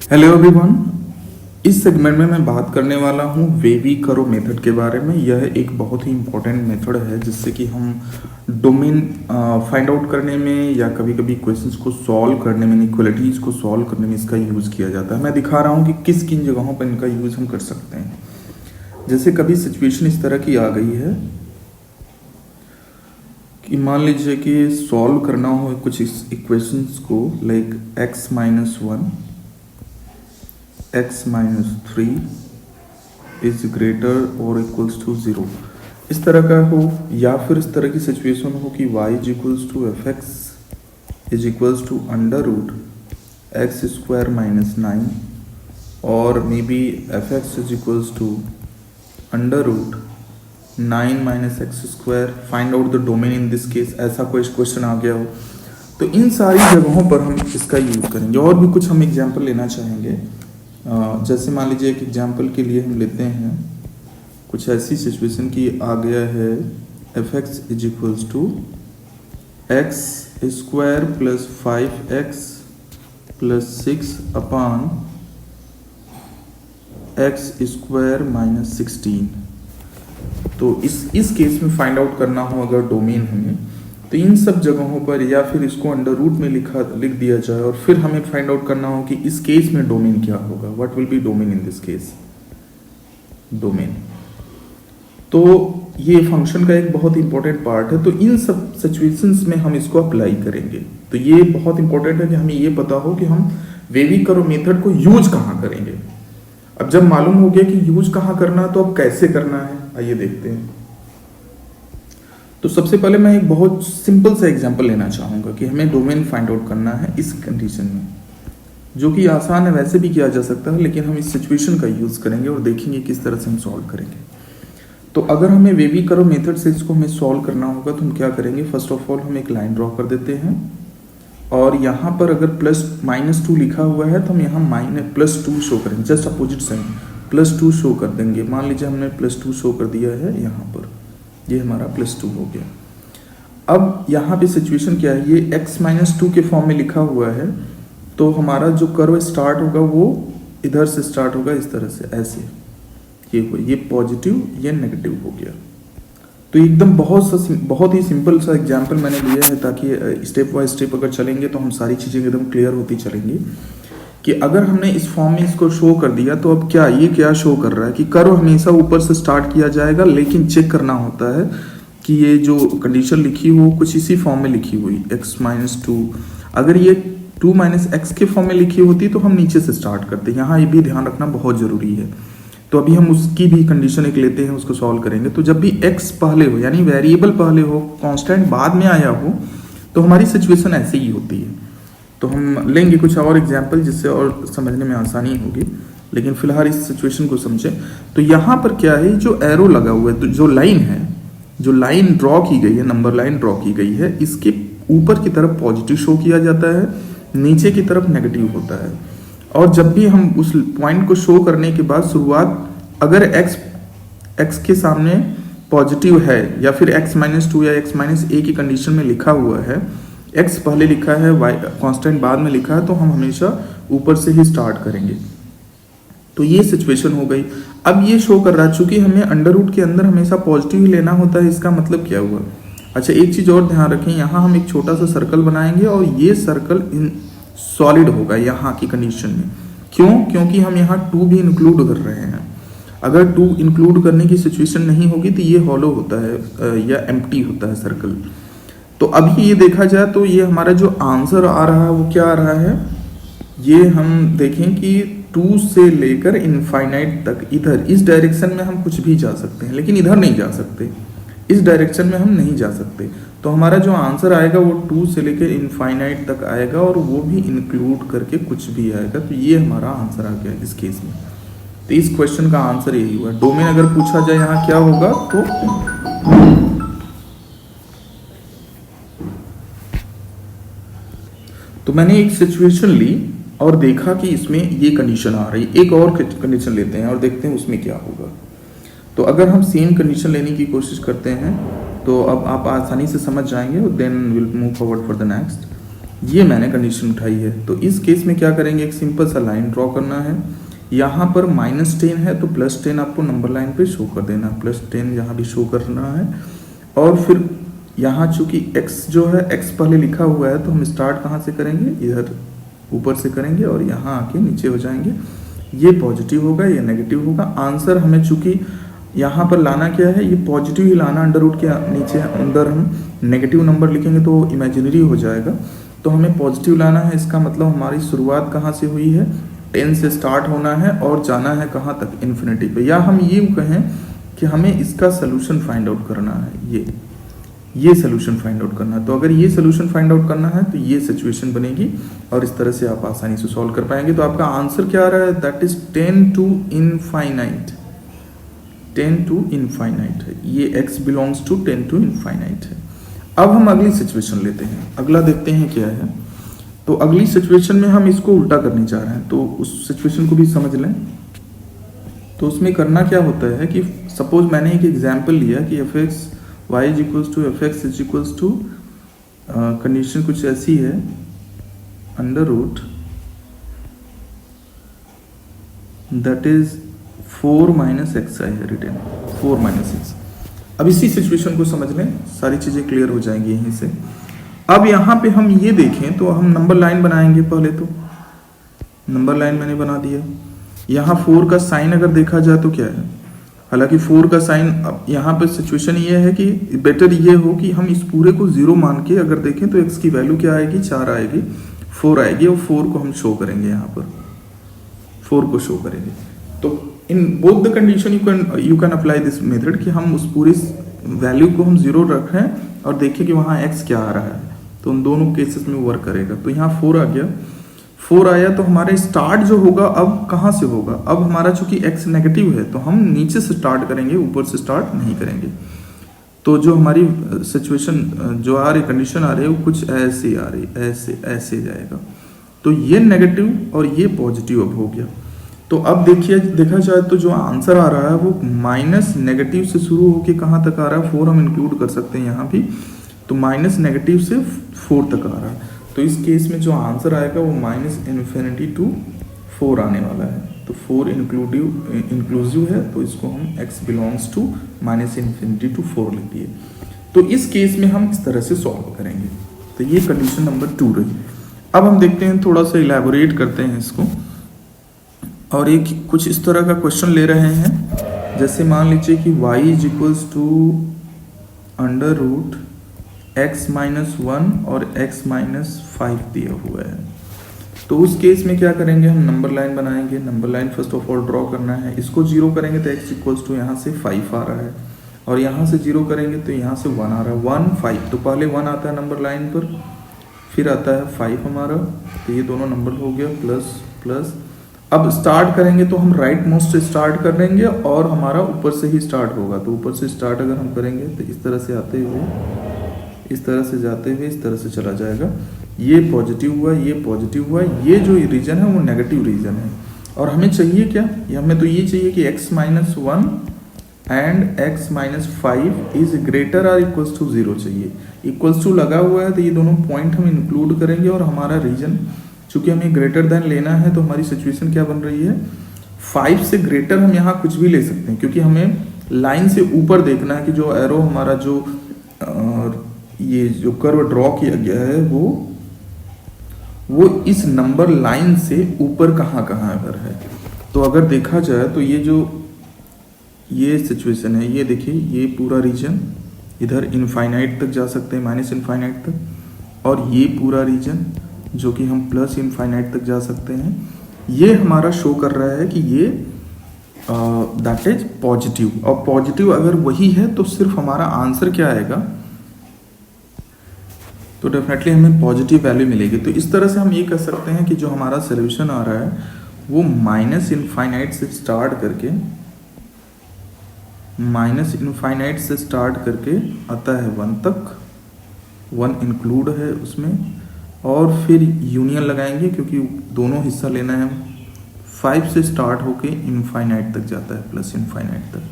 Hello everyone. इस segment में मैं बात करने वाला हूँ वेवी करो मेथड के बारे में। यह एक बहुत ही इम्पोर्टेंट मेथड है जिससे कि हम डोमेन फाइंड आउट करने में या कभी कभी क्वेश्चंस को सॉल्व करने में, इनइक्वालिटीज़ को सॉल्व करने में इसका यूज़ किया जाता है। मैं दिखा रहा हूँ कि किस किन जगहों पर इनका यूज़ हम कर सकते हैं। जैसे कभी सिचुएशन इस तरह की आ गई है कि मान लीजिए कि सॉल्व करना हो कुछ इक्वेशंस को, like x-1 x-3 is greater और इक्वल्स टू 0, इस तरह का हो, या फिर इस तरह की सिचुएशन हो कि y is equals to f x is equals to under root x square minus 9, और maybe f x is equals to under root 9 minus x square, find out the domain in this case, ऐसा कोई question आ गया हो। तो इन सारी जगहों पर हम इसका यूज़ करेंगे। और भी कुछ हम एग्जाम्पल लेना चाहेंगे। जैसे मान लीजिए एक एग्जाम्पल के लिए हम लेते हैं कुछ ऐसी सिचुएशन की आ गया है f x is equals to x square plus 5x plus 6 upon x square minus 16। तो इस केस में फाइंड आउट करना हो अगर डोमेन हमें, तो इन सब जगहों पर या फिर इसको अंडर रूट में लिख दिया जाए और फिर हमें फाइंड आउट करना हो कि इस केस में डोमेन क्या होगा, what will be domain in this case, domain. तो ये फंक्शन का एक बहुत इंपॉर्टेंट पार्ट है। तो इन सब सिचुएशंस में हम इसको अप्लाई करेंगे। तो ये बहुत इंपॉर्टेंट है कि हमें ये पता हो कि हम वेवी करो मेथड को यूज कहाँ करेंगे। अब जब मालूम हो गया कि यूज कहाँ करना, तो अब कैसे करना है आइए देखते हैं। तो सबसे पहले मैं एक बहुत सिंपल सा एग्जांपल लेना चाहूँगा कि हमें डोमेन फाइंड आउट करना है इस कंडीशन में, जो कि आसान है, वैसे भी किया जा सकता है, लेकिन हम इस सिचुएशन का यूज़ करेंगे और देखेंगे किस तरह से हम सॉल्व करेंगे। तो अगर हमें वेवी करो मेथड से इसको हमें सॉल्व करना होगा तो हम क्या करेंगे, फर्स्ट ऑफ ऑल हम एक लाइन ड्रॉ कर देते हैं, और यहाँ पर अगर +-2 लिखा हुआ है तो हम यहाँ +2 शो करेंगे, जस्ट अपोजिट साइन +2 शो कर देंगे। मान लीजिए हमने +2 शो कर दिया है यहाँ पर, ये हमारा +2 हो गया। अब यहाँ पे सिचुएशन क्या है, ये x-2 के फॉर्म में लिखा हुआ है, तो हमारा जो कर्व स्टार्ट होगा वो इधर से स्टार्ट होगा, इस तरह से, ऐसे ये पॉजिटिव, ये नेगेटिव हो गया। तो एकदम बहुत ही सिंपल सा एग्जाम्पल मैंने लिया है ताकि स्टेप बाय स्टेप अगर चलेंगे तो हम सारी चीज़ें एकदम क्लियर होती चलेंगी कि अगर हमने इस फॉर्म में इसको शो कर दिया तो अब क्या शो कर रहा है कि कर्व हमेशा ऊपर से स्टार्ट किया जाएगा, लेकिन चेक करना होता है कि ये जो कंडीशन लिखी हो कुछ इसी फॉर्म में लिखी हुई x-2, अगर ये 2 - x के फॉर्म में लिखी होती तो हम नीचे से स्टार्ट करते। यहाँ ये भी ध्यान रखना बहुत ज़रूरी है। तो अभी हम उसकी भी कंडीशन एक लेते हैं, उसको सॉल्व करेंगे। तो जब भी x पहले हो, यानी वेरिएबल पहले हो, कांस्टेंट बाद में आया हो, तो हमारी सिचुएशन ऐसे ही होती है। तो हम लेंगे कुछ और एग्जाम्पल जिससे और समझने में आसानी होगी, लेकिन फिलहाल इस सिचुएशन को समझें। तो यहाँ पर क्या है, जो एरो लगा हुआ है, तो जो लाइन है, जो लाइन ड्रॉ की गई है, नंबर लाइन ड्रॉ की गई है, इसके ऊपर की तरफ पॉजिटिव शो किया जाता है, नीचे की तरफ नेगेटिव होता है। और जब भी हम उस पॉइंट को शो करने के बाद शुरुआत अगर x के सामने पॉजिटिव है या फिर x-2 या x-a की कंडीशन में लिखा हुआ है, x पहले लिखा है, y कांस्टेंट बाद में लिखा है, तो हम हमेशा ऊपर से ही स्टार्ट करेंगे। तो ये सिचुएशन हो गई। अब ये शो कर रहा है, चूंकि हमें अंडर रूट के अंदर हमेशा पॉजिटिव ही लेना होता है, इसका मतलब क्या हुआ। अच्छा, एक चीज़ और ध्यान रखें, यहाँ हम एक छोटा सा सर्कल बनाएंगे और ये सर्कल सॉलिड होगा यहाँ की कंडीशन में। क्योंकि हम यहाँ 2 भी इंक्लूड कर रहे हैं। अगर 2 इंक्लूड करने की सिचुएशन नहीं होगी तो ये हॉलो होता है या एम्प्टी होता है सर्कल। तो अभी ये देखा जाए तो ये हमारा जो आंसर आ रहा है वो क्या आ रहा है, ये हम देखें कि 2 से लेकर इनफाइनाइट तक, इधर इस डायरेक्शन में हम कुछ भी जा सकते हैं, लेकिन इधर नहीं जा सकते, इस डायरेक्शन में हम नहीं जा सकते। तो हमारा जो आंसर आएगा वो 2 से लेकर इनफाइनाइट तक आएगा, और वो भी इंक्लूड करके कुछ भी आएगा। तो ये हमारा आंसर आ गया इस केस में। तो इस क्वेश्चन का आंसर यही हुआ। डोमेन अगर पूछा जाए यहाँ क्या होगा, तो मैंने एक सिचुएशन ली और देखा कि इसमें ये कंडीशन आ रही। एक और कंडीशन लेते हैं और देखते हैं उसमें क्या होगा। तो अगर हम सेम कंडीशन लेने की कोशिश करते हैं तो अब आप आसानी से समझ जाएंगे, then will move forward for the next. ये मैंने कंडीशन उठाई है। तो इस केस में क्या करेंगे, एक सिंपल सा लाइन ड्रॉ करना है। यहाँ पर -10 है तो +10 आपको नंबर लाइन पे शो कर देना, +10 यहाँ भी शो करना है। और फिर यहाँ चूंकि x जो है, x पहले लिखा हुआ है तो हम स्टार्ट कहाँ से करेंगे, इधर ऊपर से करेंगे और यहाँ आके नीचे हो जाएंगे। ये पॉजिटिव होगा, ये नेगेटिव होगा। आंसर हमें चूंकि यहाँ पर लाना क्या है, ये पॉजिटिव ही लाना, अंडर रूट के नीचे अंदर हम नेगेटिव नंबर लिखेंगे तो इमेजिनरी हो जाएगा। तो हमें पॉजिटिव लाना है। इसका मतलब हमारी शुरुआत कहाँ से हुई है, 10 से स्टार्ट होना है और जाना है कहाँ तक, इन्फिनिटी पे। या हम ये कहें कि हमें इसका सोल्यूशन फाइंड आउट करना है, ये सोल्यूशन फाइंड आउट करना है। तो अगर ये सोल्यूशन फाइंड आउट करना है तो ये सिचुएशन बनेगी और इस तरह से आप आसानी से सॉल्व कर पाएंगे। तो आपका आंसर क्या आ रहा है, that is 10 to infinite, 10 to infinite है। ये x belongs to 10 to infinite है। अब हम अगली सिचुएशन लेते हैं, अगला देखते हैं क्या है। तो अगली सिचुएशन में हम इसको उल्टा करने जा रहे हैं, तो उस सिचुएशन को भी समझ लें। तो उसमें करना क्या होता है कि सपोज मैंने एक एग्जाम्पल लिया कि fx y is equals to fx is equals to, condition कुछ ऐसी है, under root that is 4 - xi है रिटर्न, 4 - x। अब इसी सिचुएशन को समझ लें, सारी चीजें क्लियर हो जाएंगी यहीं से। अब यहाँ पे हम ये देखें तो हम नंबर लाइन बनाएंगे। पहले तो नंबर लाइन मैंने बना दिया। यहाँ 4 का साइन अगर देखा जाए तो क्या है, हालांकि 4 का साइन, अब यहाँ पे सिचुएशन ये है कि बेटर ये हो कि हम इस पूरे को 0 मान के अगर देखें तो x की वैल्यू क्या आएगी, 4 आएगी, 4 आएगी और 4 को हम शो करेंगे, यहाँ पर 4 को शो करेंगे। तो in both the condition you can apply this method कि हम उस पूरी वैल्यू को हम 0 रखें और देखें कि वहाँ x क्या आ रहा है। तो उन दोनों केसेस में वर्क करेगा। तो यहाँ 4 आ गया, 4 आया तो हमारे स्टार्ट जो होगा अब कहाँ से होगा, अब हमारा चूंकि x नेगेटिव है तो हम नीचे से स्टार्ट करेंगे, ऊपर से स्टार्ट नहीं करेंगे। तो जो हमारी सिचुएशन जो आ रही, कंडीशन आ रही है वो कुछ ऐसे आ रही, ऐसे जाएगा। तो ये नेगेटिव और ये पॉजिटिव अब हो गया। तो अब देखिए, देखा जाए तो जो आंसर आ रहा है वो माइनस नेगेटिव से शुरू होके कहाँ तक आ रहा है, 4 हम इंक्लूड कर सकते हैं यहाँ भी। तो माइनस नेगेटिव से 4 तक आ रहा है। तो इस केस में जो आंसर आएगा वो -∞ to 4 आने वाला है। तो 4 इंक्लूसिव है, तो इसको हम x बिलोंग्स टू -∞ to 4 लिख दिए। तो इस केस में हम इस तरह से सॉल्व करेंगे। तो ये कंडीशन नंबर 2 रही। अब हम देखते हैं, थोड़ा सा इलेबोरेट करते हैं इसको, और एक कुछ इस तरह का क्वेश्चन ले रहे हैं। जैसे मान लीजिए कि y is equals to under root x-1 और x-5 दिया हुआ है। तो उस केस में क्या करेंगे, हम नंबर लाइन बनाएंगे। Number line first of all draw करना है। इसको 0 करेंगे तो x इक्वल्स टू यहाँ से 5 आ रहा है, और यहाँ से 0 करेंगे तो यहाँ से 1 आ रहा है, 1 5। तो पहले 1 आता है नंबर लाइन पर, फिर आता है 5 हमारा। तो ये दोनों नंबर हो गया प्लस प्लस। अब स्टार्ट करेंगे तो हम राइट मोस्ट से स्टार्ट कर लेंगे और हमारा ऊपर से ही स्टार्ट होगा। तो ऊपर से स्टार्ट अगर हम करेंगे तो इस तरह से आते हुए, इस तरह से जाते हुए इस तरह से चला जाएगा। ये पॉजिटिव हुआ, ये पॉजिटिव हुआ, ये जो रीजन है वो नेगेटिव रीजन है। और हमें चाहिए क्या, हमें तो ये चाहिए कि x-1 and x-5 is greater और इक्वल्स टू 0 चाहिए। इक्वल्स टू लगा हुआ है तो ये दोनों पॉइंट हम इंक्लूड करेंगे, और हमारा रीजन चूंकि हमें ग्रेटर देन लेना है तो हमारी सिचुएशन क्या बन रही है, 5 से ग्रेटर हम यहाँ कुछ भी ले सकते हैं, क्योंकि हमें लाइन से ऊपर देखना है कि जो एरो हमारा जो ये जो कर्व ड्रॉ किया गया है वो इस नंबर लाइन से ऊपर कहाँ कहाँ अगर है। तो अगर देखा जाए तो ये जो ये सिचुएशन है, ये देखिए, ये पूरा रीजन इधर इनफाइनाइट तक जा सकते हैं, -∞ तक, और ये पूरा रीजन जो कि हम +∞ तक जा सकते हैं। ये हमारा शो कर रहा है कि ये दैट इज पॉजिटिव। और पॉजिटिव अगर वही है तो सिर्फ हमारा आंसर क्या आएगा, तो डेफिनेटली हमें पॉजिटिव वैल्यू मिलेगी। तो इस तरह से हम ये कह सकते हैं कि जो हमारा सोल्यूशन आ रहा है वो -∞ से स्टार्ट करके आता है 1 तक, 1 इंक्लूड है उसमें, और फिर यूनियन लगाएंगे क्योंकि दोनों हिस्सा लेना है। 5 से स्टार्ट होके इनफाइनाइट तक जाता है, +∞ तक।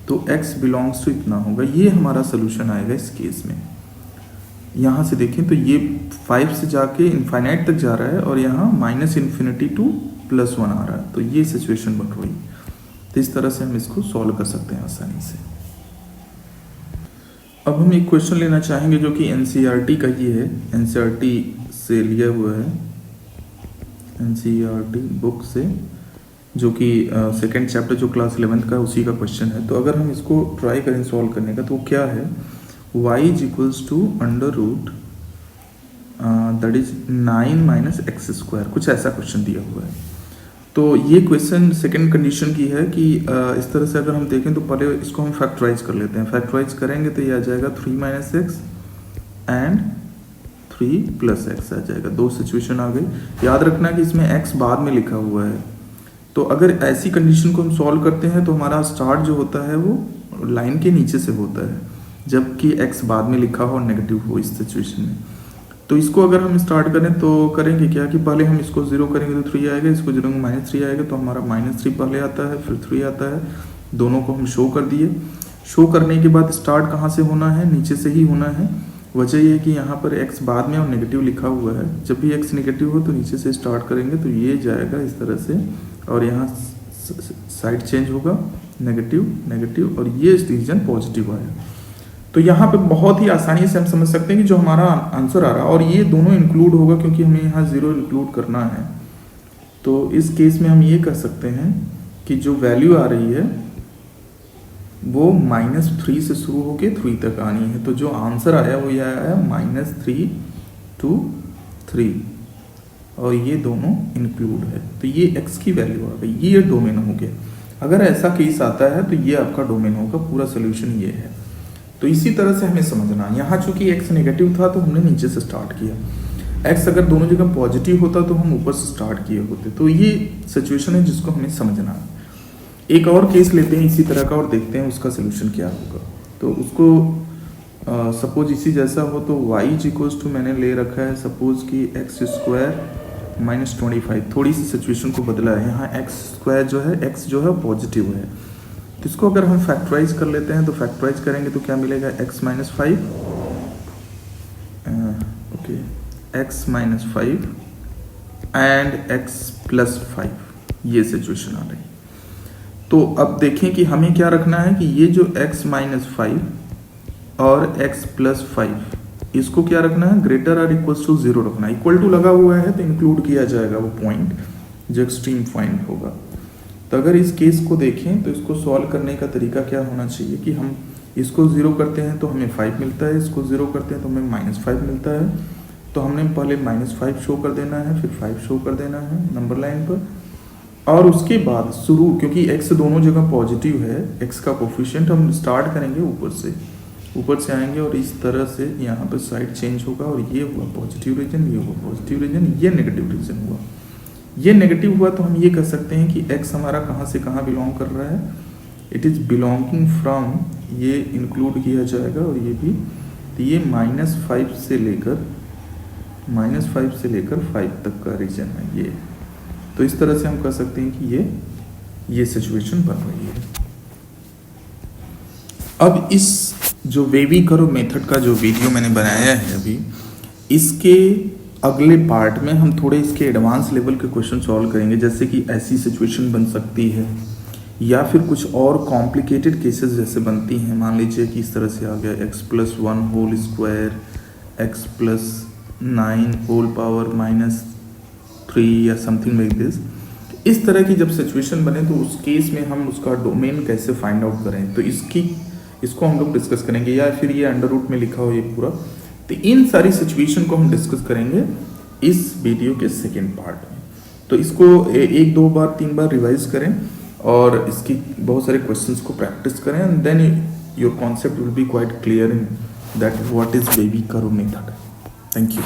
तो x बिलोंग्स टू इतना होगा। ये हमारा सोल्यूशन आएगा इस केस में। यहाँ से देखें तो ये 5 से जाके इनफाइनाइट तक जा रहा है और यहाँ -∞ टू +1 आ रहा है, तो ये सिचुएशन बन रही है। तो इस तरह से हम इसको सॉल्व कर सकते हैं आसानी से। अब हम एक क्वेश्चन लेना चाहेंगे जो कि एनसीईआरटी का ही है, एनसीईआरटी से लिया हुआ है, एनसीईआरटी बुक से, जो कि सेकेंड चैप्टर जो क्लास 11th का उसी का क्वेश्चन है। तो अगर हम इसको ट्राई करें सॉल्व करने का तो क्या है, y = दैट इज 9 - x², कुछ ऐसा क्वेश्चन दिया हुआ है। तो ये क्वेश्चन सेकंड कंडीशन की है कि इस तरह से अगर हम देखें तो पहले इसको हम फैक्टराइज कर लेते हैं। फैक्टराइज करेंगे तो ये आ जाएगा 3 - x एंड 3 + x आ जाएगा। दो सिचुएशन आ गई। याद रखना कि इसमें x बाद में लिखा हुआ है, तो अगर ऐसी कंडीशन को हम सॉल्व करते हैं तो हमारा स्टार्ट जो होता है वो लाइन के नीचे से होता है, जबकि x बाद में लिखा हो और नेगेटिव हो इस सिचुएशन में। तो इसको अगर हम स्टार्ट करें तो करेंगे क्या कि पहले हम इसको 0 करेंगे तो 3 आएगा, इसको 0 में -3 आएगा, तो हमारा -3 पहले आता है, फिर 3 आता है। दोनों को हम शो कर दिए। शो करने के बाद स्टार्ट कहाँ से होना है, नीचे से ही होना है। वजह यह है कि यहाँ पर x बाद में और नेगेटिव लिखा हुआ है। जब भी x नेगेटिव हो तो नीचे से स्टार्ट करेंगे, तो ये जाएगा इस तरह से और यहाँ साइड चेंज होगा, नेगेटिव नेगेटिव, और ये रीजन पॉजिटिव आएगा। तो यहाँ पे बहुत ही आसानी से हम समझ सकते हैं कि जो हमारा आंसर आ रहा है, और ये दोनों इंक्लूड होगा क्योंकि हमें यहाँ 0 इंक्लूड करना है। तो इस केस में हम ये कर सकते हैं कि जो वैल्यू आ रही है वो -3 से शुरू होकर 3 तक आनी है। तो जो आंसर आया वो यह आया -3 to 3, और ये दोनों इंक्लूड है। तो ये x की वैल्यू आ गई, ये डोमेन हो गया। अगर ऐसा केस आता है तो ये आपका डोमेन होगा, पूरा सोल्यूशन ये है। तो इसी तरह से हमें समझना, यहाँ चूंकि x नेगेटिव था तो हमने नीचे से स्टार्ट किया, x अगर दोनों जगह पॉजिटिव होता तो हम ऊपर से स्टार्ट किए होते। तो ये सिचुएशन है जिसको हमें समझना है। एक और केस लेते हैं इसी तरह का और देखते हैं उसका सोल्यूशन क्या होगा। तो उसको सपोज इसी जैसा हो तो y मैंने ले रखा है सपोज कि x² - 25। थोड़ी सी सिचुएशन को बदला है, यहाँ x² जो है, x जो है पॉजिटिव है। तो इसको अगर हम फैक्टराइज कर लेते हैं तो फैक्टराइज करेंगे तो क्या मिलेगा, x - 5 okay, x - 5 and x + 5, ये सिचुएशन आ रही। तो अब देखें कि हमें क्या रखना है कि ये जो x - 5 और x + 5, इसको क्या रखना है, >= 0 रखना है। इक्वल टू लगा हुआ है तो इंक्लूड किया जाएगा वो पॉइंट जो एक्सट्रीम पॉइंट होगा। तो अगर इस केस को देखें तो इसको सॉल्व करने का तरीका क्या होना चाहिए कि हम इसको 0 करते हैं तो हमें 5 मिलता है, इसको 0 करते हैं तो हमें -5 मिलता है। तो हमने पहले -5 शो कर देना है, फिर 5 शो कर देना है नंबर लाइन पर, और उसके बाद शुरू, क्योंकि x दोनों जगह पॉजिटिव है, x का कोफिशिएंट, हम स्टार्ट करेंगे ऊपर से आएंगे और इस तरह से यहाँ पर साइड चेंज होगा, और ये हुआ पॉजिटिव रीजन, ये हुआ पॉजिटिव रीजन, ये नेगेटिव रीजन हुआ। ये नेगेटिव हुआ तो हम ये कह सकते हैं कि x हमारा कहाँ से कहाँ बिलोंग कर रहा है, इट इज़ बिलोंगिंग फ्रॉम, ये इंक्लूड किया जाएगा, और ये भी, तो ये -5 से लेकर 5 तक का रीजन है ये। तो इस तरह से हम कह सकते हैं कि ये सिचुएशन बन रही है। अब इस जो वेवी कर्व मेथड का जो वीडियो मैंने बनाया है अभी, इसके अगले पार्ट में हम थोड़े इसके एडवांस लेवल के क्वेश्चन सॉल्व करेंगे, जैसे कि ऐसी सिचुएशन बन सकती है या फिर कुछ और कॉम्प्लिकेटेड केसेस जैसे बनती हैं। मान लीजिए कि इस तरह से आ गया x + 1 whole square, x + 9 whole power -3 या समथिंग लाइक दिस। इस तरह की जब सिचुएशन बने तो उस केस में हम उसका डोमेन कैसे फाइंड आउट करें, तो इसको हम लोग डिस्कस करेंगे, या फिर ये अंडर रूट में लिखा हो ये पूरा। तो इन सारी सिचुएशन को हम डिस्कस करेंगे इस वीडियो के सेकेंड पार्ट में। तो इसको 1 2 बार 3 बार रिवाइज करें और इसकी बहुत सारे क्वेश्चंस को प्रैक्टिस करें, and then your concept will be quite clear in that what is wavy curve method. Thank you.